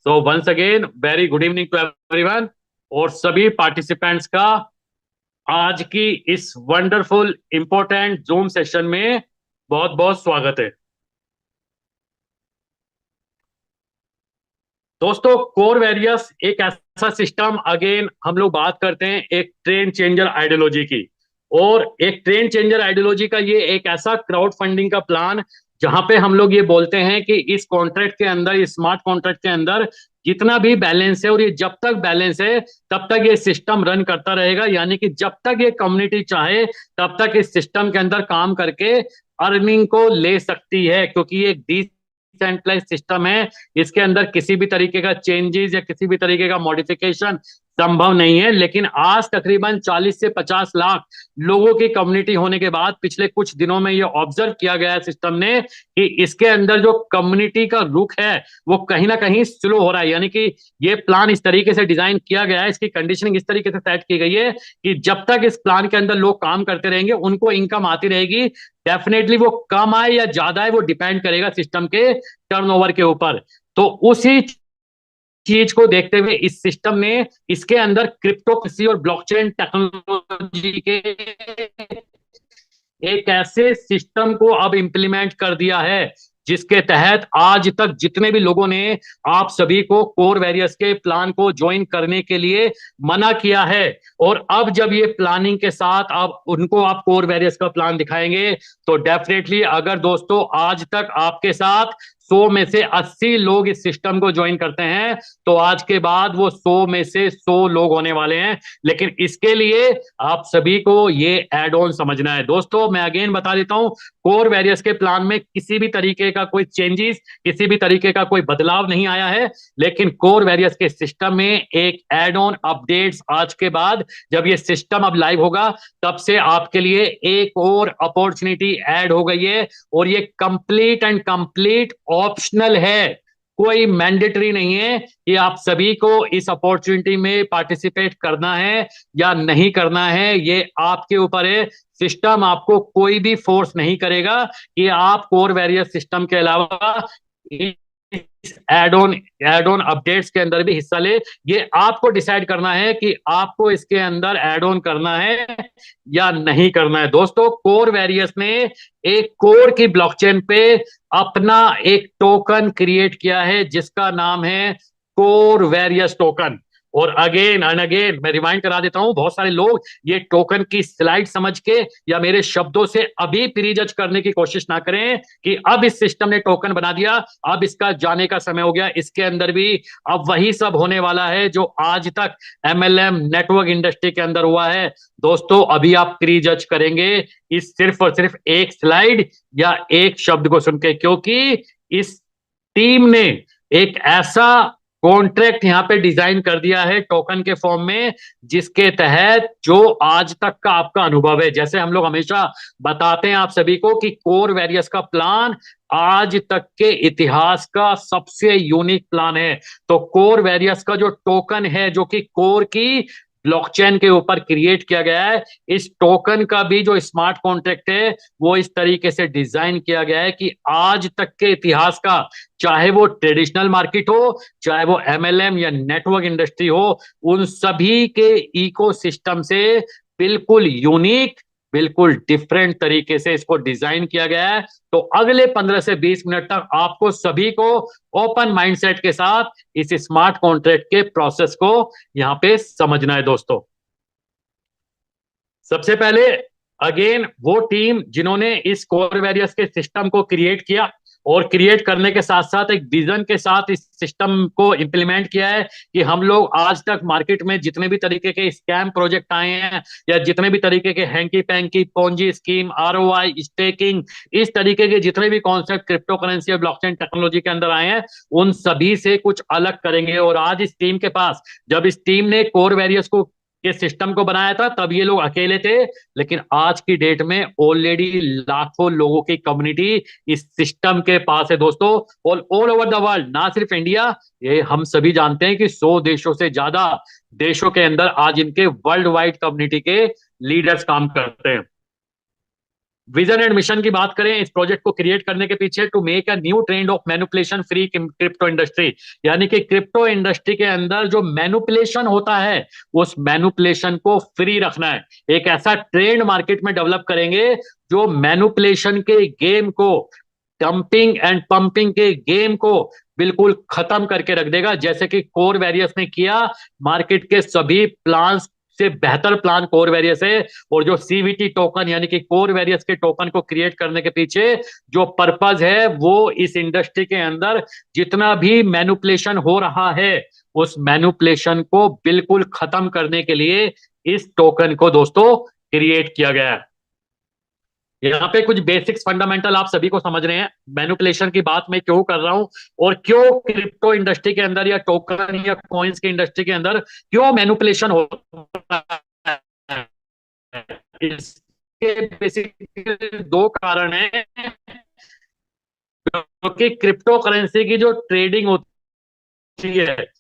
So once again very good evening to everyone. और सभी participants का आज की इस वंडरफुल इंपॉर्टेंट जूम सेशन में बहुत बहुत स्वागत है। दोस्तों, कोर वेरियस एक ऐसा सिस्टम, अगेन हम लोग बात करते हैं एक ट्रेंड चेंजर आइडियोलॉजी की। और एक ट्रेंड चेंजर आइडियोलॉजी का ये एक ऐसा क्राउड फंडिंग का प्लान जहां पे हम लोग ये बोलते हैं कि इस कॉन्ट्रैक्ट के अंदर, इस स्मार्ट कॉन्ट्रैक्ट के अंदर जितना भी बैलेंस है, और ये जब तक बैलेंस है तब तक ये सिस्टम रन करता रहेगा। यानी कि जब तक ये कम्युनिटी चाहे तब तक इस सिस्टम के अंदर काम करके अर्निंग को ले सकती है, क्योंकि ये एक डिसेंट्रलाइज सिस्टम है। इसके अंदर किसी भी तरीके का चेंजेस या किसी भी तरीके का मॉडिफिकेशन संभव नहीं है। लेकिन आज तकरीबन 40 से 50 लाख लोगों की कम्युनिटी होने के बाद पिछले कुछ दिनों में यह ऑब्जर्व किया गया है सिस्टम ने कि इसके अंदर जो कम्युनिटी का रुख है वो कहीं ना कहीं स्लो हो रहा है। यानी कि ये प्लान इस तरीके से डिजाइन किया गया है, इसकी कंडीशनिंग इस तरीके से सेट की गई है कि जब तक इस प्लान के अंदर लोग काम करते रहेंगे उनको इनकम आती रहेगी। डेफिनेटली वो कम आए या ज्यादा आए वो डिपेंड करेगा सिस्टम के टर्नओवर के ऊपर। तो उसी चीज को देखते हुए इस सिस्टम ने इसके अंदर क्रिप्टोकरेंसी और ब्लॉकचेन टेक्नोलॉजी के एक ऐसे सिस्टम को अब इंप्लीमेंट कर दिया है जिसके तहत आज तक जितने भी लोगों ने आप सभी को कोर वेरियस के प्लान को ज्वाइन करने के लिए मना किया है, और अब जब ये प्लानिंग के साथ अब उनको आप कोर वेरियस का प्लान दिखाएंगे तो डेफिनेटली, अगर दोस्तों आज तक आपके साथ 100 में से 80 लोग इस सिस्टम को ज्वाइन करते हैं तो आज के बाद वो 100 में से 100 लोग होने वाले हैं। लेकिन इसके लिए आप सभी को ये एड ऑन समझना है। दोस्तों, मैं अगेन बता देता हूं, कोर वेरियस के प्लान में किसी भी तरीके का कोई चेंजेस, किसी भी तरीके का कोई बदलाव नहीं आया है। लेकिन कोर वेरियस के सिस्टम में एक एड ऑन अपडेट्स आज के बाद जब ये सिस्टम अब लाइव होगा तब से आपके लिए एक और अपॉर्चुनिटी ऐड हो गई है। और ये कंप्लीट एंड कंप्लीट ऑप्शनल है, कोई मैंडेटरी नहीं है कि आप सभी को इस अपॉर्चुनिटी में पार्टिसिपेट करना है या नहीं करना है। ये आपके ऊपर है। सिस्टम आपको कोई भी फोर्स नहीं करेगा कि आप कोर वेरियस सिस्टम के अलावा एड ऑन अपडेट्स के अंदर भी हिस्सा ले। ये आपको डिसाइड करना है कि आपको इसके अंदर एड ऑन करना है या नहीं करना है। दोस्तों, कोर वेरियस ने एक कोर की ब्लॉकचेन पे अपना एक टोकन क्रिएट किया है जिसका नाम है कोर वेरियस टोकन। और अगेन एंड अगेन मैं रिमाइंड करा देता हूं, बहुत सारे लोग ये टोकन की स्लाइड समझ के या मेरे शब्दों से अभी प्रीजज करने की कोशिश ना करें कि अब इस सिस्टम ने टोकन बना दिया, अब इसका जाने का समय हो गया। इसके अंदर भी अब वही सब होने वाला है जो आज तक एमएलएम नेटवर्क इंडस्ट्री के अंदर हुआ है। दोस्तों, अभी आप प्रीजज करेंगे इस सिर्फ और सिर्फ एक स्लाइड या एक शब्द को सुन के, क्योंकि इस टीम ने एक ऐसा कॉन्ट्रैक्ट यहां पे डिजाइन कर दिया है टोकन के फॉर्म में जिसके तहत जो आज तक का आपका अनुभव है, जैसे हम लोग हमेशा बताते हैं आप सभी को कि कोर वेरियस का प्लान आज तक के इतिहास का सबसे यूनिक प्लान है। तो कोर वेरियस का जो टोकन है जो कि कोर की ब्लॉकचेन के ऊपर क्रिएट किया गया है, इस टोकन का भी जो स्मार्ट कॉन्ट्रैक्ट है वो इस तरीके से डिजाइन किया गया है कि आज तक के इतिहास का, चाहे वो ट्रेडिशनल मार्केट हो, चाहे वो एमएलएम या नेटवर्क इंडस्ट्री हो, उन सभी के इकोसिस्टम से बिल्कुल यूनिक, बिल्कुल डिफरेंट तरीके से इसको डिजाइन किया गया है। तो अगले 15 से 20 मिनट तक आपको सभी को ओपन माइंडसेट के साथ इस स्मार्ट कॉन्ट्रैक्ट के प्रोसेस को यहां पे समझना है। दोस्तों, सबसे पहले अगेन वो टीम जिन्होंने इस कोर वेरियस के सिस्टम को क्रिएट किया और क्रिएट करने के साथ साथ एक विजन के साथ इस सिस्टम को इंप्लीमेंट किया है कि हम लोग आज तक मार्केट में जितने भी तरीके के स्कैम प्रोजेक्ट आए हैं या जितने भी तरीके के hanky panky Ponzi scheme ROI staking, इस तरीके के जितने भी कॉन्सेप्ट क्रिप्टो करेंसी और ब्लॉकचेन टेक्नोलॉजी के अंदर आए हैं उन सभी से कुछ अलग करेंगे। और आज इस टीम के पास, जब इस टीम ने कोर वेरियस को के सिस्टम को बनाया था तब ये लोग अकेले थे, लेकिन आज की डेट में ऑलरेडी लाखों लोगों की कम्युनिटी इस सिस्टम के पास है। दोस्तों, ऑल ओवर द वर्ल्ड, ना सिर्फ इंडिया, ये हम सभी जानते हैं कि 100 देशों से ज्यादा देशों के अंदर आज इनके वर्ल्ड वाइड कम्युनिटी के लीडर्स काम करते हैं। विजन एंड मिशन की बात करें इस प्रोजेक्ट को क्रिएट करने के पीछे, to make a new trend of manipulation free crypto industry, यानी कि क्रिप्टो इंडस्ट्री के अंदर जो मैनिपुलेशन होता है उस मैनिपुलेशन को फ्री रखना है। एक ऐसा ट्रेंड मार्केट में डेवलप करेंगे जो मैनिपुलेशन के गेम को, डंपिंग एंड पंपिंग के गेम को बिल्कुल खत्म करके रख देगा, जैसे कि कोर वेरियस ने किया। मार्केट के सभी प्लान्स से बेहतर प्लान कोर वेरियस है। और जो सीवीटी टोकन यानी कि कोर वेरियस के टोकन को क्रिएट करने के पीछे जो पर्पज है वो इस इंडस्ट्री के अंदर जितना भी मैनिपुलेशन हो रहा है उस मैनिपुलेशन को बिल्कुल खत्म करने के लिए इस टोकन को दोस्तों क्रिएट किया गया है। यहाँ पे कुछ बेसिक्स फंडामेंटल आप सभी को समझ रहे हैं मैनिपुलेशन की बात मैं क्यों कर रहा हूं, और क्यों क्रिप्टो इंडस्ट्री के अंदर या टोकन या कॉइन्स की इंडस्ट्री के अंदर क्यों मैनिपुलेशन होता है। इसके बेसिकली दो कारण हैं। क्योंकि क्रिप्टो करेंसी की जो ट्रेडिंग होती है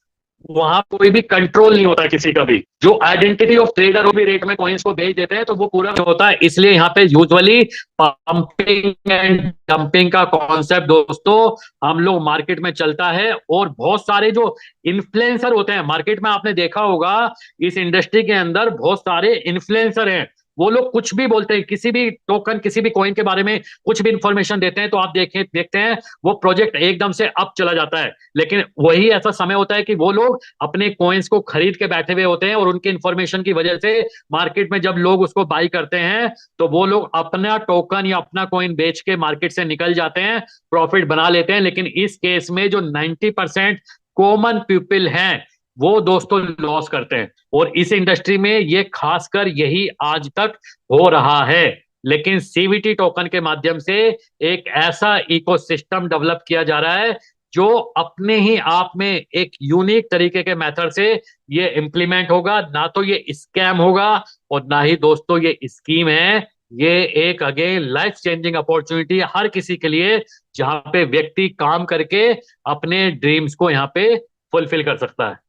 वहां कोई भी कंट्रोल नहीं होता किसी का भी। जो आइडेंटिटी ऑफ ट्रेडर वो भी रेट में कॉइन्स को बेच देते हैं तो वो पूरा होता है। इसलिए यहाँ पे यूजुअली पंपिंग एंड डंपिंग का कॉन्सेप्ट दोस्तों हम लोग मार्केट में चलता है। और बहुत सारे जो इन्फ्लुएंसर होते हैं मार्केट में, आपने देखा होगा इस इंडस्ट्री के अंदर बहुत सारे इन्फ्लुएंसर हैं। वो लोग कुछ भी बोलते हैं, किसी भी टोकन किसी भी कॉइन के बारे में कुछ भी इंफॉर्मेशन देते हैं तो आप देखते हैं वो प्रोजेक्ट एकदम से अप चला जाता है। लेकिन वही ऐसा समय होता है कि वो लोग अपने कॉइन्स को खरीद के बैठे हुए होते हैं और उनके इंफॉर्मेशन की वजह से मार्केट में जब लोग उसको बाई करते हैं तो वो लोग अपना टोकन या अपना कॉइन बेच के मार्केट से निकल जाते हैं, प्रॉफिट बना लेते हैं। लेकिन इस केस में जो 90% कॉमन पीपल हैं वो दोस्तों लॉस करते हैं। और इस इंडस्ट्री में ये खासकर यही आज तक हो रहा है। लेकिन सीवीटी टोकन के माध्यम से एक ऐसा इकोसिस्टम डेवलप किया जा रहा है जो अपने ही आप में एक यूनिक तरीके के मेथड से ये इंप्लीमेंट होगा। ना तो ये स्कैम होगा और ना ही दोस्तों ये स्कीम है। ये एक अगेन लाइफ चेंजिंग अपॉर्चुनिटी है हर किसी के लिए, जहां पे व्यक्ति काम करके अपने ड्रीम्स को यहाँ पे फुलफिल कर सकता है।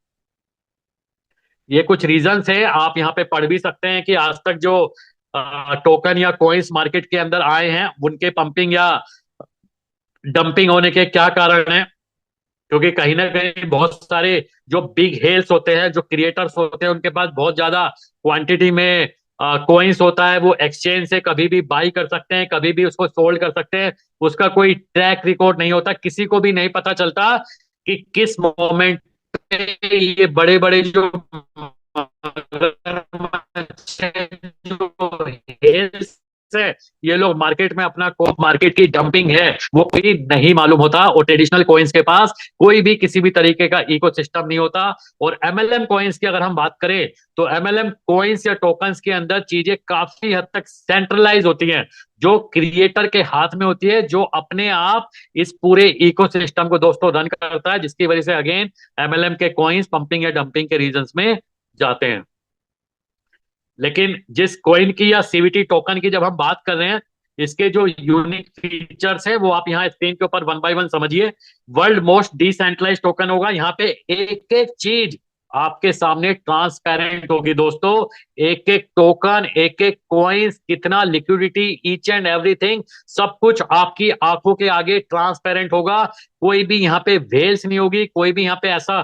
ये कुछ रीजंस है, आप यहाँ पे पढ़ भी सकते हैं कि आज तक जो टोकन या कॉइन्स मार्केट के अंदर आए हैं उनके पंपिंग या डंपिंग होने के क्या कारण है। क्योंकि कहीं ना कहीं बहुत सारे जो बिग हेल्स होते हैं, जो क्रिएटर्स होते हैं, उनके पास बहुत ज्यादा क्वांटिटी में कॉइन्स होता है। वो एक्सचेंज से कभी भी बाई कर सकते हैं, कभी भी उसको सोल्ड कर सकते हैं। उसका कोई ट्रैक रिकॉर्ड नहीं होता, किसी को भी नहीं पता चलता कि किस मोमेंट पे ये बड़े बड़े जो हेल्स है ये लोग मार्केट में अपना मार्केट की डंपिंग है वो कोई नहीं मालूम होता। और ट्रेडिशनल कॉइन्स के पास कोई भी किसी भी तरीके का इकोसिस्टम नहीं होता। और एमएलएम कॉइन्स की अगर हम बात करें तो एमएलएम कॉइन्स या टोकन्स के अंदर चीजें काफी हद तक सेंट्रलाइज होती हैं, जो क्रिएटर के हाथ में होती है, जो अपने आप इस पूरे इकोसिस्टम को दोस्तों रन करता है, जिसकी वजह से अगेन एमएलएम के कॉइन्स पंपिंग या डंपिंग के रीजंस में जाते हैं। लेकिन जिस कॉइन की या सीवीटी टोकन की जब हम बात कर रहे हैं, इसके जो यूनिक फीचर्स हैं वो आप यहाँ स्क्रीन के ऊपर वन बाय वन समझिए। वर्ल्ड मोस्ट डिसेंट्रलाइज टोकन होगा। यहाँ पे एक एक चीज आपके सामने ट्रांसपेरेंट होगी दोस्तों। एक एक टोकन, एक एक कॉइन्स, कितना लिक्विडिटी, ईच एंड एवरीथिंग, सब कुछ आपकी आंखों के आगे ट्रांसपेरेंट होगा। कोई भी यहाँ पे वेल्स नहीं होगी, कोई भी यहाँ पे ऐसा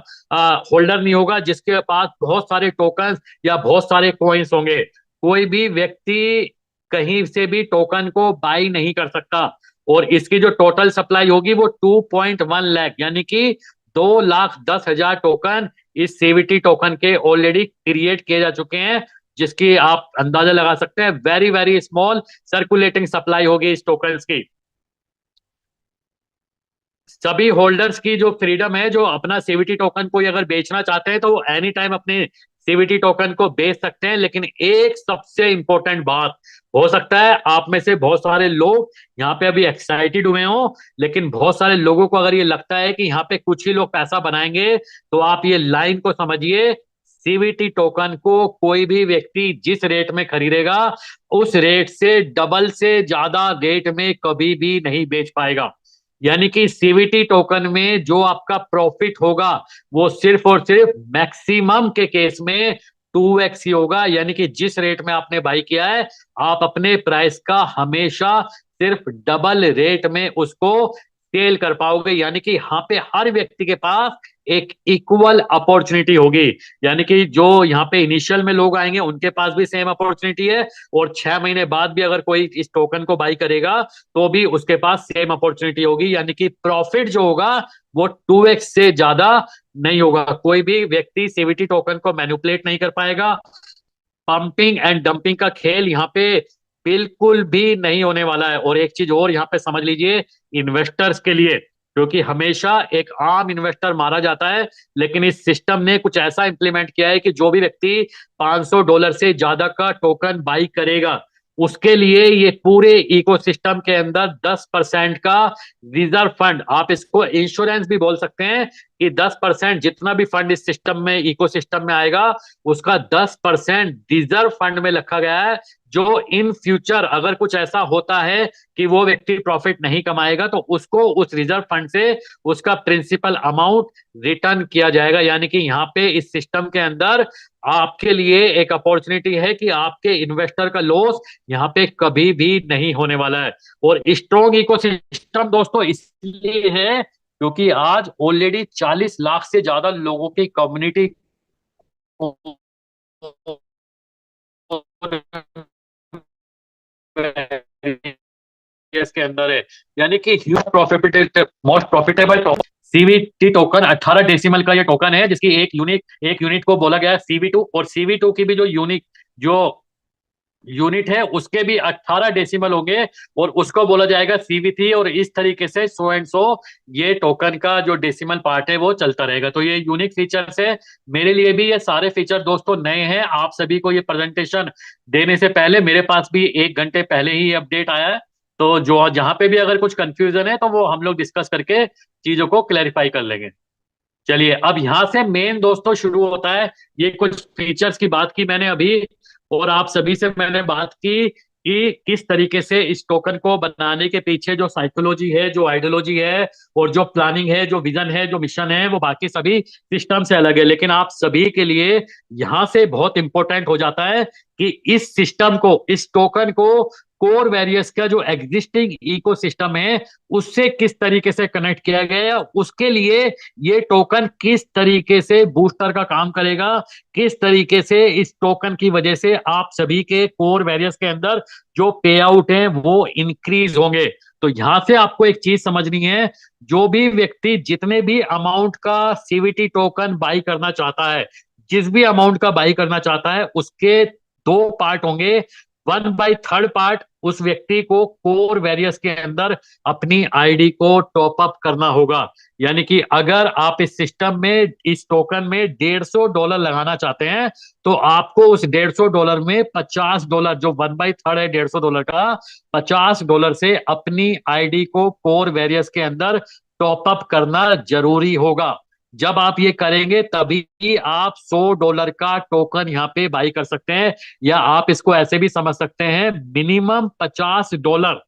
होल्डर नहीं होगा जिसके पास बहुत सारे टोकन या बहुत सारे कॉइन्स होंगे। कोई भी व्यक्ति कहीं से भी टोकन को बाई नहीं कर सकता। और इसकी जो टोटल सप्लाई होगी वो 2.1 लाख यानी कि 2,10,000 टोकन इस सीवीटी टोकन के ऑलरेडी क्रिएट किए जा चुके हैं, जिसकी आप अंदाजा लगा सकते हैं very very small circulating supply होगी इस टोकन्स की। सभी होल्डर्स की जो फ्रीडम है, जो अपना सीवीटी टोकन कोई अगर बेचना चाहते हैं तो वो एनी टाइम अपने सीवीटी टोकन को बेच सकते हैं। लेकिन एक सबसे इंपॉर्टेंट बात, हो सकता है आप में से बहुत सारे लोग यहाँ पे अभी एक्साइटेड हुए हों, लेकिन बहुत सारे लोगों को अगर ये लगता है कि यहाँ पे कुछ ही लोग पैसा बनाएंगे तो आप ये लाइन को समझिए। सीवीटी टोकन को कोई भी व्यक्ति जिस रेट में खरीदेगा उस रेट से डबल से ज्यादा रेट में कभी भी नहीं बेच पाएगा। यानी कि सीवीटी टोकन में जो आपका प्रॉफिट होगा वो सिर्फ और सिर्फ मैक्सिमम के केस में 2x ही होगा। यानी कि जिस रेट में आपने बाई किया है, आप अपने प्राइस का हमेशा सिर्फ डबल रेट में उसको सेल कर पाओगे। यानी कि यहाँ पे हर व्यक्ति के पास एक इक्वल अपॉर्चुनिटी होगी। यानी कि जो यहाँ पे इनिशियल में लोग आएंगे उनके पास भी सेम अपॉर्चुनिटी है, और 6 महीने बाद भी अगर कोई इस टोकन को बाई करेगा तो भी उसके पास सेम अपॉर्चुनिटी होगी। यानी कि प्रॉफिट जो होगा वो 2x से ज्यादा नहीं होगा। कोई भी व्यक्ति सीवीटी टोकन को मैनिपुलेट नहीं कर पाएगा। पंपिंग एंड डंपिंग का खेल यहाँ पे बिल्कुल भी नहीं होने वाला है। और एक चीज और यहाँ पे समझ लीजिए, इन्वेस्टर्स के लिए, क्योंकि हमेशा एक आम इन्वेस्टर मारा जाता है, लेकिन इस सिस्टम ने कुछ ऐसा इंप्लीमेंट किया है कि जो भी व्यक्ति $500 से ज्यादा का टोकन बाई करेगा, उसके लिए ये पूरे इकोसिस्टम के अंदर 10% का रिजर्व फंड, आप इसको इंश्योरेंस भी बोल सकते हैं, कि 10% जितना भी फंड इस सिस्टम में, इकोसिस्टम में आएगा, उसका 10% रिजर्व फंड में रखा गया है। जो इन फ्यूचर अगर कुछ ऐसा होता है कि वो व्यक्ति प्रॉफिट नहीं कमाएगा, तो उसको उस रिजर्व फंड से उसका प्रिंसिपल अमाउंट रिटर्न किया जाएगा। यानी कि यहाँ पे इस सिस्टम के अंदर आपके लिए एक अपॉर्चुनिटी है कि आपके इन्वेस्टर का लॉस यहाँ पे कभी भी नहीं होने वाला है। और स्ट्रॉन्ग इकोसिस्टम दोस्तों इसलिए है क्योंकि आज ऑलरेडी 40 लाख से ज्यादा लोगों की कम्युनिटी के अंदर है। यानी कि most profitable CVT token 18 decimal का ये टोकन है, जिसकी एक यूनिट को बोला गया है CV2, और CV2 की भी जो यूनिट है उसके भी 18 डेसिमल होंगे, और उसको बोला जाएगा CV3। और इस तरीके से सो एंड सो ये टोकन का जो डेसिमल पार्ट है वो चलता रहेगा। तो ये यूनिक फीचर्स है। मेरे लिए भी ये सारे फीचर दोस्तों नए हैं। आप सभी को ये प्रेजेंटेशन देने से पहले मेरे पास भी 1 घंटे पहले ही अपडेट आया है। तो जो जहां पे भी अगर कुछ कंफ्यूजन है तो वो हम लोग डिस्कस करके चीजों को क्लैरिफाई कर लेंगे। चलिए, अब यहां से मेन दोस्तों शुरू होता है। ये कुछ फीचर्स की बात की मैंने अभी, और आप सभी से मैंने बात की कि किस तरीके से इस टोकन को बनाने के पीछे जो साइकोलॉजी है, जो आइडियोलॉजी है, और जो प्लानिंग है, जो विजन है, जो मिशन है, वो बाकी सभी सिस्टम से अलग है। लेकिन आप सभी के लिए यहां से बहुत इंपॉर्टेंट हो जाता है कि इस सिस्टम को, इस टोकन को कोर वेरियस का जो एग्जिस्टिंग इकोसिस्टम है उससे किस तरीके से कनेक्ट किया गया है। उसके लिए ये टोकन किस तरीके से बूस्टर का काम करेगा, किस तरीके से इस टोकन की वजह से आप सभी के कोर वेरियस के अंदर जो पे आउट है वो इंक्रीज होंगे। तो यहां से आपको एक चीज समझनी है, जो भी व्यक्ति जितने भी अमाउंट का सीवीटी टोकन बाई करना चाहता है, जिस भी अमाउंट का बाई करना चाहता है, उसके दो पार्ट होंगे। 1/3 पार्ट उस व्यक्ति को कोर वेरियस के अंदर अपनी आईडी को टॉप अप करना होगा। यानी कि अगर आप इस सिस्टम में, इस टोकन में $150 लगाना चाहते हैं, तो आपको उस $150 में $50, जो 1/3 है $150 का, $50 से अपनी आईडी को कोर वेरियस के अंदर टॉप अप करना जरूरी होगा। जब आप ये करेंगे तभी आप $100 का टोकन यहाँ पे बाई कर सकते हैं। या आप इसको ऐसे भी समझ सकते हैं, मिनिमम $50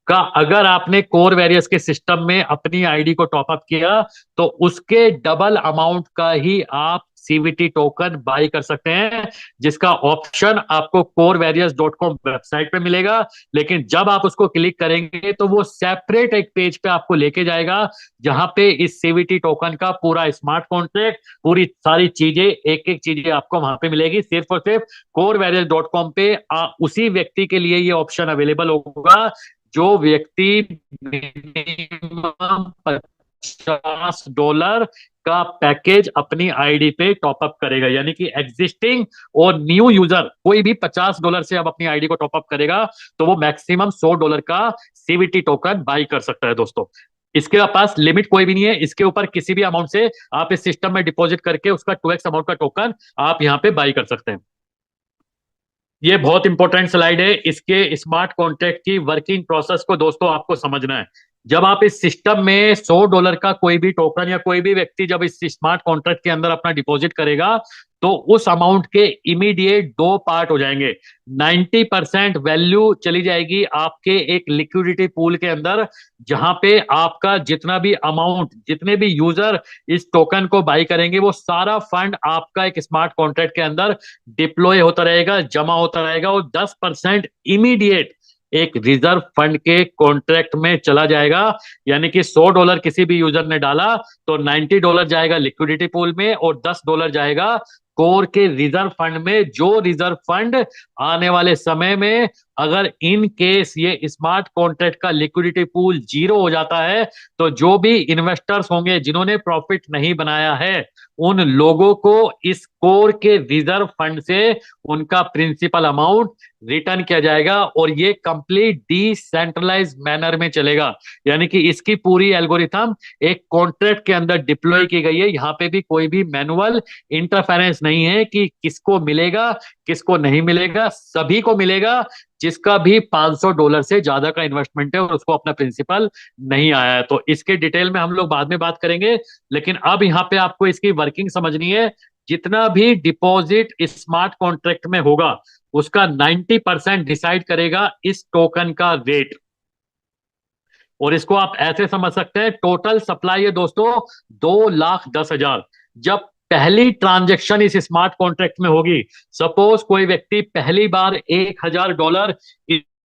का अगर आपने कोर वेरियस के सिस्टम में अपनी आईडी को टॉप अप किया, तो उसके डबल अमाउंट का ही आप सीवीटी टोकन बाई कर सकते हैं, जिसका ऑप्शन आपको coreVarious.com वेबसाइट पे मिलेगा। लेकिन जब आप उसको क्लिक करेंगे तो वो सेपरेट एक पेज पे आपको लेके जाएगा, जहां पे इस सीवीटी टोकन का पूरा स्मार्ट कॉन्ट्रैक्ट, पूरी सारी चीजें, एक एक चीजें आपको वहां पे मिलेगी। सिर्फ और सिर्फ coreVarious.com पे उसी व्यक्ति के लिए ये ऑप्शन अवेलेबल होगा जो व्यक्ति मिनिमम $50 का पैकेज अपनी आईडी पे टॉप अप करेगा। यानी कि एग्जिस्टिंग और न्यू यूजर कोई भी $50 से अब अपनी आईडी को टॉप अप करेगा, तो वो मैक्सिमम $100 का सीवीटी टोकन बाई कर सकता है दोस्तों। इसके पास लिमिट कोई भी नहीं है। इसके ऊपर किसी भी अमाउंट से आप इस सिस्टम में डिपॉजिट करके उसका 2x अमाउंट का टोकन आप यहाँ पे बाई कर सकते हैं। ये बहुत इंपॉर्टेंट स्लाइड है। इसके स्मार्ट कॉन्ट्रैक्ट की वर्किंग प्रोसेस को दोस्तों आपको समझना है। जब आप इस सिस्टम में $100 का कोई भी टोकन या कोई भी व्यक्ति जब इस स्मार्ट कॉन्ट्रैक्ट के अंदर अपना डिपॉजिट करेगा, तो उस अमाउंट के इमीडिएट दो पार्ट हो जाएंगे। 90% वैल्यू चली जाएगी आपके एक लिक्विडिटी पूल के अंदर, जहां पे आपका जितना भी अमाउंट, जितने भी यूजर इस टोकन को बाई करेंगे, वो सारा फंड आपका एक स्मार्ट कॉन्ट्रैक्ट के अंदर डिप्लॉय होता रहेगा, जमा होता रहेगा, और 10% इमीडिएट एक रिजर्व फंड के कॉन्ट्रैक्ट में चला जाएगा। यानी कि $100 किसी भी यूजर ने डाला तो $90 जाएगा लिक्विडिटी पूल में और $10 जाएगा कोर के रिजर्व फंड में, जो रिजर्व फंड आने वाले समय में अगर इन केस ये स्मार्ट कॉन्ट्रैक्ट का लिक्विडिटी पूल जीरो हो जाता है, तो जो भी इन्वेस्टर्स होंगे जिन्होंने प्रॉफिट नहीं बनाया है, उन लोगों को इस कोर के रिजर्व फंड से उनका प्रिंसिपल अमाउंट रिटर्न किया जाएगा, और ये कंप्लीट डिसेंट्रलाइज मैनर में चलेगा। यानी कि इसकी पूरी एल्गोरिथम एक कॉन्ट्रैक्ट के अंदर डिप्लॉय की गई है। यहाँ पे भी कोई भी मैनुअल इंटरफेरेंस नहीं है कि किसको मिलेगा किसको नहीं मिलेगा, सभी को मिलेगा जिसका भी $500 से ज्यादा का इन्वेस्टमेंट है और उसको अपना प्रिंसिपल नहीं आया है। तो इसके डिटेल में हम लोग बाद में बात करेंगे, लेकिन अब यहाँ पे आपको इसकी वर्किंग समझनी है। जितना भी डिपॉजिट स्मार्ट कॉन्ट्रैक्ट में होगा, उसका 90% डिसाइड करेगा इस टोकन का रेट। और इसको आप ऐसे समझ सकते हैं, टोटल सप्लाई है दोस्तों 2,10,000। जब पहली ट्रांजेक्शन इस स्मार्ट कॉन्ट्रैक्ट में होगी, सपोज कोई व्यक्ति पहली बार $1,000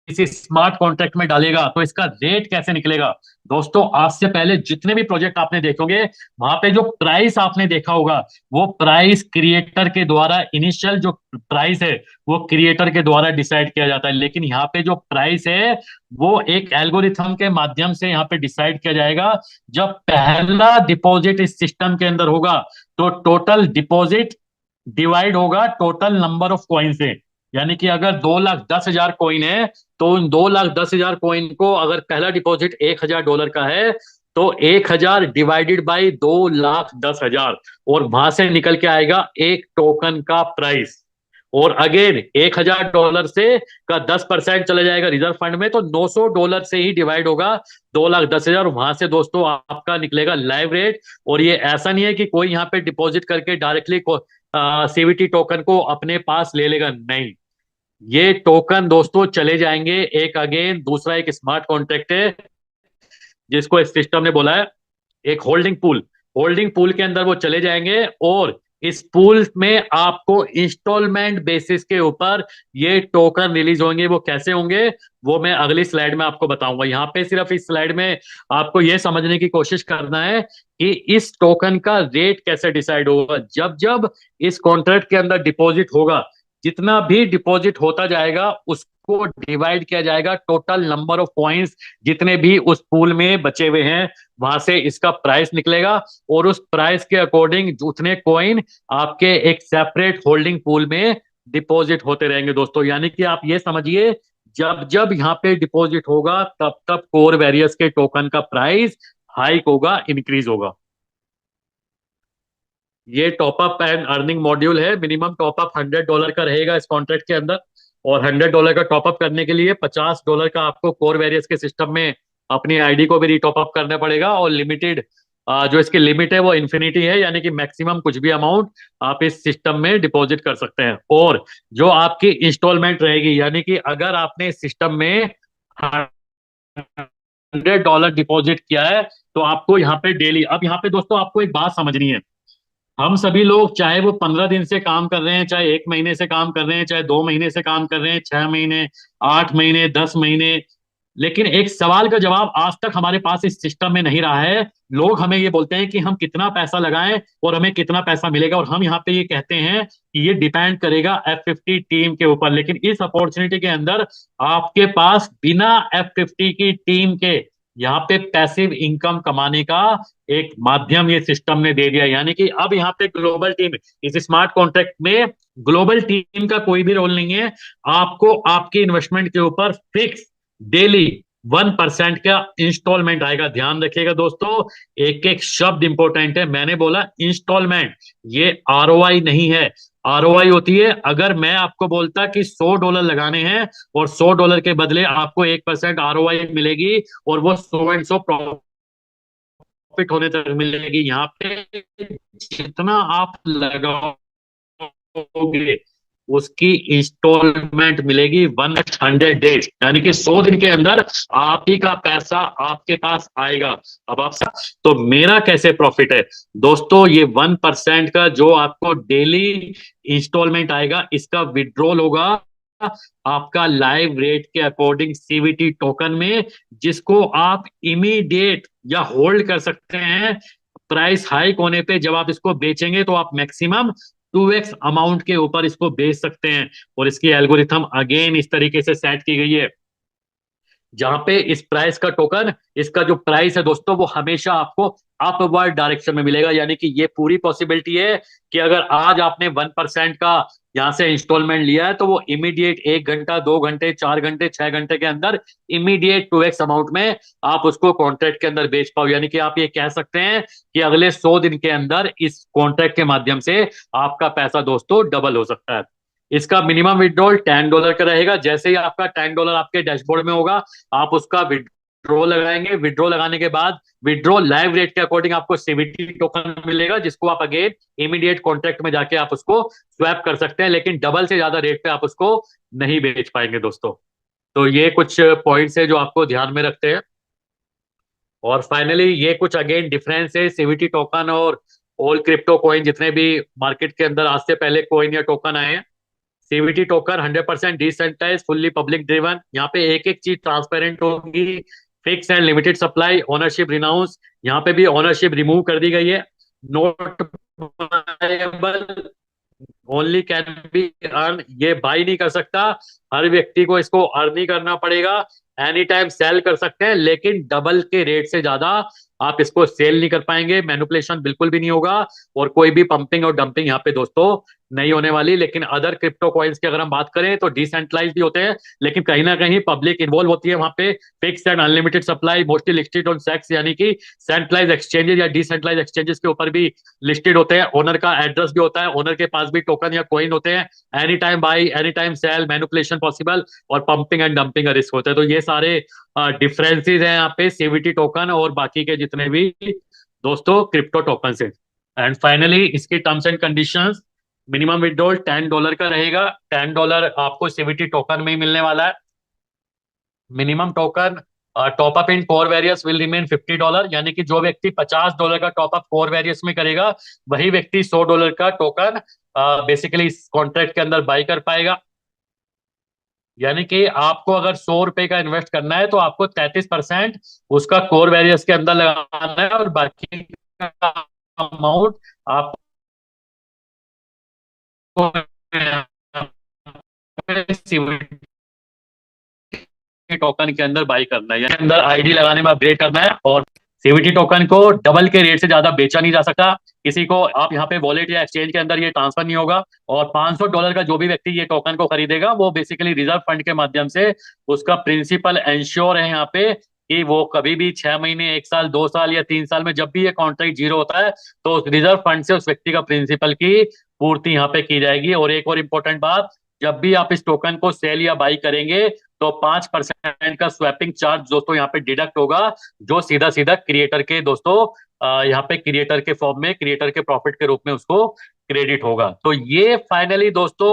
इस स्मार्ट कॉन्ट्रैक्ट में डालेगा, तो इसका रेट कैसे निकलेगा दोस्तों? आज से पहले जितने भी प्रोजेक्ट आपने देखोगे, वहां पे जो प्राइस आपने देखा होगा, वो प्राइस क्रिएटर के द्वारा, इनिशियल जो प्राइस है वो क्रिएटर के द्वारा डिसाइड किया जाता है। लेकिन यहाँ पे जो प्राइस है वो एक एल्गोरिथम के माध्यम से यहाँ पे डिसाइड किया जाएगा। जब पहला डिपॉजिट इस सिस्टम के अंदर होगा, तो टोटल डिपॉजिट डिवाइड होगा टोटल नंबर ऑफ कॉइन से। यानी कि अगर 2,10,000 कॉइन है, तो उन 2,10,000 कॉइन को, अगर पहला डिपॉजिट $1,000 का है, तो 1,000 डिवाइडेड बाई 2,10,000, और वहां से निकल के आएगा एक टोकन का प्राइस। और अगेन $1,000 से का 10% चला जाएगा रिजर्व फंड में, तो $900 से ही डिवाइड होगा 2,10,000। वहां से दोस्तों आपका निकलेगा लाइव रेट। और ये ऐसा नहीं है कि कोई यहाँ पे डिपॉजिट करके डायरेक्टली सीवीटी टोकन को अपने पास ले लेगा, नहीं। ये टोकन दोस्तों चले जाएंगे, एक अगेन दूसरा एक स्मार्ट कॉन्ट्रैक्ट है जिसको इस सिस्टम ने बोला है एक होल्डिंग पूल। होल्डिंग पूल के अंदर वो चले जाएंगे, और इस पूल में आपको इंस्टॉलमेंट बेसिस के ऊपर ये टोकन रिलीज होंगे। वो कैसे होंगे वो मैं अगली स्लाइड में आपको बताऊंगा। यहाँ पे सिर्फ इस स्लाइड में आपको ये समझने की कोशिश करना है कि इस टोकन का रेट कैसे डिसाइड होगा। जब जब इस कॉन्ट्रैक्ट के अंदर डिपॉजिट होगा, जितना भी डिपॉजिट होता जाएगा उसको डिवाइड किया जाएगा टोटल नंबर ऑफ कॉइन्स जितने भी उस पूल में बचे हुए हैं, वहां से इसका प्राइस निकलेगा। और उस प्राइस के अकॉर्डिंग उतने कॉइन आपके एक सेपरेट होल्डिंग पूल में डिपॉजिट होते रहेंगे दोस्तों। यानी कि आप ये समझिए, जब जब यहाँ पे डिपॉजिट होगा, तब तब कोर वेरियस के टोकन का प्राइस हाइक होगा, इंक्रीज होगा। ये टॉपअप एंड अर्निंग मॉड्यूल है। मिनिमम टॉपअप $100 का रहेगा इस कॉन्ट्रैक्ट के अंदर, और $100 का टॉपअप करने के लिए $50 का आपको कोर वेरियस के सिस्टम में अपनी आईडी को भी रीटॉपअप करना पड़ेगा। और लिमिटेड, जो इसकी लिमिट है वो इन्फिनिटी है, यानी कि मैक्सिमम कुछ भी अमाउंट आप इस सिस्टम में डिपॉजिट कर सकते हैं। और जो आपकी इंस्टॉलमेंट रहेगी, यानी कि अगर आपने इस सिस्टम में $100 डिपॉजिट किया है, तो आपको यहाँ पे डेली, अब यहाँ पे दोस्तों आपको एक बात समझनी है। हम सभी लोग, चाहे वो 15 दिन से काम कर रहे हैं, चाहे 1 महीने से काम कर रहे हैं, चाहे 2 महीने से काम कर रहे हैं, 6 महीने, 8 महीने, 10 महीने, लेकिन एक सवाल का जवाब आज तक हमारे पास इस सिस्टम में नहीं रहा है। लोग हमें ये बोलते हैं कि हम कितना पैसा लगाएं और हमें कितना पैसा मिलेगा, और हम यहाँ पे ये कहते हैं कि ये डिपेंड करेगा F50 टीम के ऊपर। लेकिन इस अपॉर्चुनिटी के अंदर आपके पास बिना F50 की टीम के यहाँ पे पैसिव इनकम कमाने का एक माध्यम ये सिस्टम ने दे दिया। यानी कि अब यहाँ पे ग्लोबल टीम, इस स्मार्ट कॉन्ट्रैक्ट में ग्लोबल टीम का कोई भी रोल नहीं है। आपको आपके इन्वेस्टमेंट के ऊपर फिक्स डेली 1% का इंस्टॉलमेंट आएगा। ध्यान रखिएगा दोस्तों, एक एक शब्द इंपॉर्टेंट है। मैंने बोला इंस्टॉलमेंट, ये ROI नहीं है। आरओआई होती है। अगर मैं आपको बोलता कि $100 लगाने हैं और $100 के बदले आपको 1% आरओआई मिलेगी, और वो 100 प्रॉफिट होने तक मिलेगी, यहाँ पे जितना आप लगाओगे उसकी इंस्टॉलमेंट मिलेगी 100 डेज, यानी कि 100 दिन के अंदर आप ही का पैसा आपके पास आएगा। अब आप, तो मेरा कैसे प्रॉफिट है दोस्तों, ये 1% का जो आपको डेली इंस्टॉलमेंट आएगा, इसका विड्रॉल होगा आपका लाइव रेट के अकॉर्डिंग सीवीटी टोकन में, जिसको आप इमीडिएट या होल्ड कर सकते हैं। प्राइस हाइक होने पे जब आप इसको बेचेंगे तो आप मैक्सिमम 2x अमाउंट के ऊपर इसको बेच सकते हैं। और इसकी एल्गोरिथम अगेन इस तरीके से सेट की गई है, जहां पे इस प्राइस का टोकन, इसका जो प्राइस है दोस्तों, वो हमेशा आपको अपवर्ड डायरेक्शन में मिलेगा। यानी कि ये पूरी पॉसिबिलिटी है कि अगर आज आपने 1% का यहां से इंस्टॉलमेंट लिया है, तो वो इमीडिएट 1 घंटा, 2 घंटे, 4 घंटे, 6 घंटे के अंदर इमीडिएट 2x अमाउंट में आप उसको कॉन्ट्रैक्ट के अंदर बेच पाओ। यानी कि आप ये कह सकते हैं कि अगले 100 दिन के अंदर इस कॉन्ट्रैक्ट के माध्यम से आपका पैसा दोस्तों डबल हो सकता है। इसका मिनिमम विड्रॉल $10 का रहेगा। जैसे ही आपका $10 आपके डैशबोर्ड में होगा, आप उसका विड्रॉ लगाएंगे। विड्रॉ लगाने के बाद विड्रॉ लाइव रेट के अकॉर्डिंग आपको सीवीटी टोकन मिलेगा, जिसको आप अगेन इमीडिएट कॉन्ट्रैक्ट में जाके आप उसको स्वैप कर सकते हैं, लेकिन डबल से ज्यादा रेट पे आप उसको नहीं बेच पाएंगे दोस्तों। तो ये कुछ पॉइंट्स है जो आपको ध्यान में रखते हैं। और फाइनली ये कुछ अगेन डिफरेंस है सीवीटी टोकन और ऑल क्रिप्टो कॉइन, जितने भी मार्केट के अंदर आज से पहले कॉइन या टोकन आए हैं। CVT token 100% decentralize, fully public driven. यहाँ पे एक एक चीज ट्रांसपेरेंट होगी। Fix and limited supply, ownership renounce, यहाँ पे भी ओनरशिप रिमूव कर दी गई है। Not buyable, only can be earn, ये बाई नहीं कर सकता, हर व्यक्ति को इसको अर्न नहीं करना पड़ेगा। एनी टाइम सेल कर सकते हैं, लेकिन डबल के रेट से ज्यादा आप इसको सेल नहीं कर पाएंगे। मैनुपुलेशन बिल्कुल भी नहीं होगा, और कोई भी पंपिंग और डंपिंग यहाँ पे दोस्तों नहीं होने वाली। लेकिन अदर क्रिप्टो कॉइन्स की अगर हम बात करें तो डिसेंट्रलाइज भी होते हैं, लेकिन कहीं ना कहीं पब्लिक इन्वॉल्व होती है वहां पे। Fix and unlimited supply, mostly listed on sex, यानी कि सेंट्रलाइज एक्सचेंजेस या डिसेंट्रलाइज एक्सचेंजेस के ऊपर भी लिस्टेड होते हैं। ओनर का एड्रेस भी होता है, ओनर के पास भी टोकन या कॉइन होते हैं। Any time buy, any time sell, manipulation possible, और पंपिंग एंड डंपिंग का रिस्क होता है। तो ये सारे डिफरेंसेस हैं यहाँ पे सीवीटी टोकन और बाकी के जितने भी दोस्तों क्रिप्टो टोकन से। एंड फाइनली इसकी terms and conditions, minimum withdrawal $10 का रहेगा। $10 आपको सीवीटी टोकन में ही मिलने वाला है। Minimum token top up in core various will remain $50, यानी कि जो व्यक्ति $50 का टॉप अप कोर वेरियस में करेगा, वही व्यक्ति $100 का टोकन बेसिकली इस कॉन्ट्रैक्ट के अंदर बाई कर पाएगा। यानी कि आपको अगर $100 का इन्वेस्ट करना है, तो आपको 33% उसका कोर वेरियस के अंदर लगाना है, और बाकी का अमाउंट आपको टोकन के अंदर बाई करना है, यानी अंदर आईडी लगाने में अपग्रेड करना है। और सीवीटी टोकन को डबल के रेट से ज्यादा बेचा नहीं जा सकता। किसी को आप यहाँ पे वॉलेट या एक्सचेंज के अंदर ये ट्रांसफर नहीं होगा। और $500 का जो भी व्यक्ति ये टोकन को खरीदेगा, वो बेसिकली रिजर्व फंड के माध्यम से उसका प्रिंसिपल एंश्योर है यहाँ पे, कि वो कभी भी 6 महीने, 1 साल, 2 साल या 3 साल में जब भी ये कॉन्ट्रैक्ट जीरो होता है, तो उस रिजर्व फंड से उस व्यक्ति का प्रिंसिपल की पूर्ति यहाँ पे की जाएगी। और एक और इम्पोर्टेंट बात, जब भी आप इस टोकन को सेल या बाई करेंगे, तो 5% का स्वैपिंग चार्ज दोस्तों यहाँ पे डिडक्ट होगा, जो सीधा सीधा क्रिएटर के दोस्तों यहाँ पे क्रिएटर के फॉर्म में, क्रिएटर के प्रॉफिट के रूप में उसको क्रेडिट होगा। तो ये फाइनली दोस्तों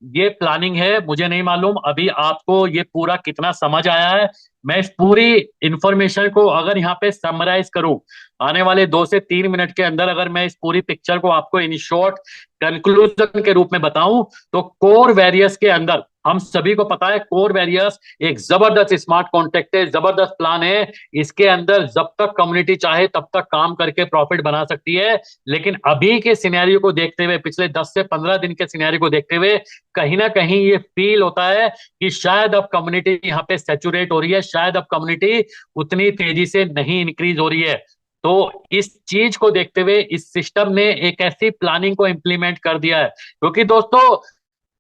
ये प्लानिंग है। मुझे नहीं मालूम अभी आपको ये पूरा कितना समझ आया है। मैं इस पूरी इंफॉर्मेशन को अगर यहाँ पे समराइज करूं, आने वाले 2 से 3 मिनट के अंदर अगर मैं इस पूरी पिक्चर को आपको इन शॉर्ट कंक्लूजन के रूप में बताऊं, तो कोर वेरियस के अंदर हम सभी को पता है, कोर वेरियस एक जबरदस्त स्मार्ट कॉन्ट्रैक्ट है, जबरदस्त प्लान है। इसके अंदर जब तक कम्युनिटी चाहे तब तक काम करके प्रॉफिट बना सकती है। लेकिन अभी के सिनेरियो को देखते हुए, पिछले 10 से 15 दिन के सिनेरियो को देखते हुए, कहीं ना कहीं ये फील होता है कि शायद अब कम्युनिटी यहाँ पे सेचुरेट हो रही है, शायद अब कम्युनिटी उतनी तेजी से नहीं इंक्रीज हो रही है। तो इस चीज को देखते हुए इस सिस्टम ने एक ऐसी प्लानिंग को इंप्लीमेंट कर दिया है, क्योंकि दोस्तों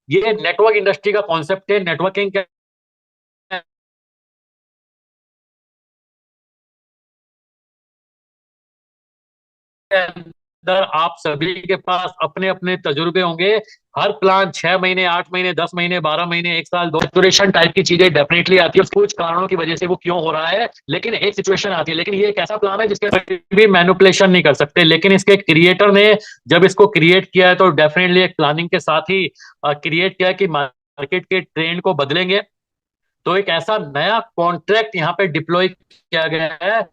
ये नेटवर्क इंडस्ट्री का कॉन्सेप्ट है। नेटवर्किंग अंदर आप सभी के पास अपने अपने तजुर्बे होंगे। हर प्लान 6 महीने, 8 महीने, 10 महीने, 12 महीने, एक साल, दो मैच्योरेशन टाइप की चीजें डेफिनेटली आती है, कुछ कारणों की वजह से वो क्यों हो रहा है, लेकिन एक सिचुएशन आती है। लेकिन ये एक ऐसा प्लान है जिसके भी मैनिपुलेशन नहीं कर सकते, लेकिन इसके क्रिएटर ने जब इसको क्रिएट किया है तो डेफिनेटली एक प्लानिंग के साथ ही क्रिएट किया है कि मार्केट के ट्रेंड को बदलेंगे। तो एक ऐसा नया कॉन्ट्रैक्ट यहाँ पे डिप्लॉय किया गया है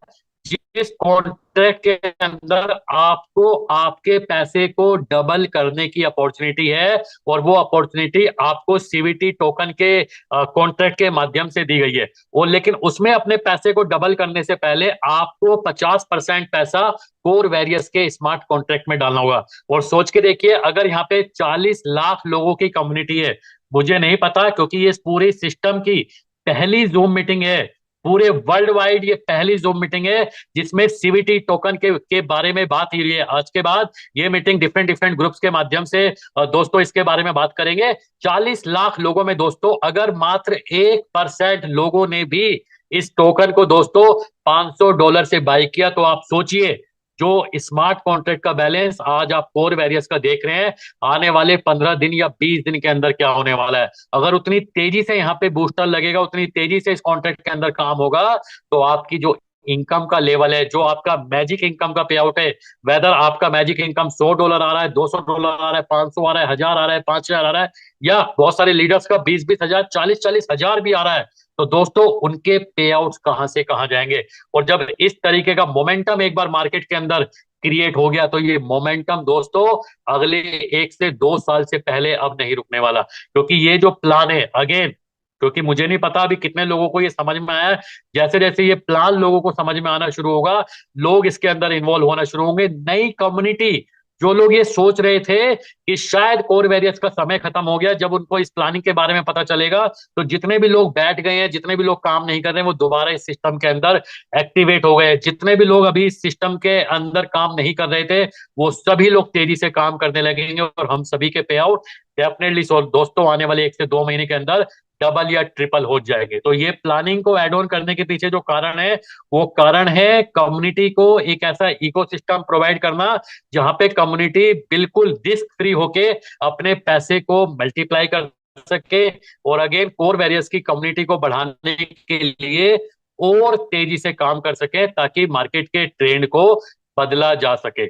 जिस कॉन्ट्रैक्ट के अंदर आपको आपके पैसे को डबल करने की अपॉर्चुनिटी है, और वो अपॉर्चुनिटी आपको सीवीटी टोकन के कॉन्ट्रैक्ट के माध्यम से दी गई है। और लेकिन उसमें अपने पैसे को डबल करने से पहले आपको 50% पैसा कोर वेरियस के स्मार्ट कॉन्ट्रैक्ट में डालना होगा। और सोच के देखिए, अगर यहाँ पे 40 लाख लोगों की कम्युनिटी है, मुझे नहीं पता क्योंकि ये पूरी सिस्टम की पहली जूम मीटिंग है, पूरे वर्ल्ड वाइड ये पहली जूम मीटिंग है जिसमें सीवीटी टोकन के बारे में बात ही रही है। आज के बाद ये मीटिंग डिफरेंट डिफरेंट ग्रुप्स के माध्यम से दोस्तों इसके बारे में बात करेंगे। 40 लाख लोगों में दोस्तों अगर मात्र 1% लोगों ने भी इस टोकन को दोस्तों $500 से बाई किया, तो आप सोचिए जो स्मार्ट कॉन्ट्रैक्ट का बैलेंस आज आप कोर वेरियस का देख रहे हैं, आने वाले 15 दिन या 20 दिन के अंदर क्या होने वाला है। अगर उतनी तेजी से यहाँ पे बूस्टर लगेगा, उतनी तेजी से इस कॉन्ट्रैक्ट के अंदर काम होगा, तो आपकी जो इनकम का लेवल है, जो आपका मैजिक इनकम का पे आउट है, वेदर आपका मैजिक इनकम $100 आ रहा है, $200 आ रहा है, 500 आ रहा है, 1000 आ रहा है, 5000 आ रहा है, या बहुत सारे लीडर्स का 20-20 हजार, 40-40 हजार भी आ रहा है, तो दोस्तों उनके पे आउट्स कहां से कहां जाएंगे। और जब इस तरीके का मोमेंटम एक बार मार्केट के अंदर क्रिएट हो गया, तो ये मोमेंटम दोस्तों अगले 1 से 2 साल से पहले अब नहीं रुकने वाला। क्योंकि ये जो प्लान है, अगेन, क्योंकि मुझे नहीं पता अभी कितने लोगों को ये समझ में आया है, जैसे जैसे ये प्लान लोगों को समझ में आना शुरू होगा, लोग इसके अंदर इन्वॉल्व होना शुरू होंगे। नई कम्युनिटी, जो लोग ये सोच रहे थे कि शायद कोर वेरियस का समय खत्म हो गया, जब उनको इस प्लानिंग के बारे में पता चलेगा, तो जितने भी लोग बैठ गए हैं, जितने भी लोग काम नहीं कर रहे हैं, वो दोबारा इस सिस्टम के अंदर एक्टिवेट हो गए। जितने भी लोग अभी इस सिस्टम के अंदर काम नहीं कर रहे थे, वो सभी लोग तेजी से काम करने लगेंगे, और हम सभी के पे आउट डेफिनेटली दोस्तों आने वाले 1 से 2 महीने के अंदर डबल या ट्रिपल हो जाएंगे। तो ये प्लानिंग को एड ऑन करने के पीछे जो कारण है, वो कारण है कम्युनिटी को एक ऐसा इकोसिस्टम प्रोवाइड करना जहां पे कम्युनिटी बिल्कुल रिस्क फ्री होके अपने पैसे को मल्टीप्लाई कर सके, और अगेन कोर वेरियस की कम्युनिटी को बढ़ाने के लिए और तेजी से काम कर सके, ताकि मार्केट के ट्रेंड को बदला जा सके।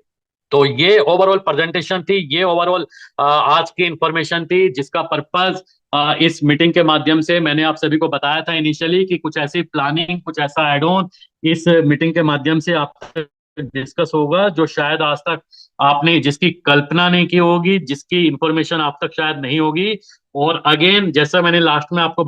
तो ये ओवरऑल प्रेजेंटेशन थी, ये ओवरऑल आज की इंफॉर्मेशन थी, जिसका पर्पस इस मीटिंग के माध्यम से मैंने आप सभी को बताया था इनिशियली कि कुछ ऐसी प्लानिंग, कुछ ऐसा एड ऑन इस मीटिंग के माध्यम से आप डिस्कस होगा, जो शायद आज तक आपने जिसकी कल्पना नहीं की होगी, जिसकी इंफॉर्मेशन आप तक शायद नहीं होगी। और अगेन, जैसा मैंने लास्ट में आपको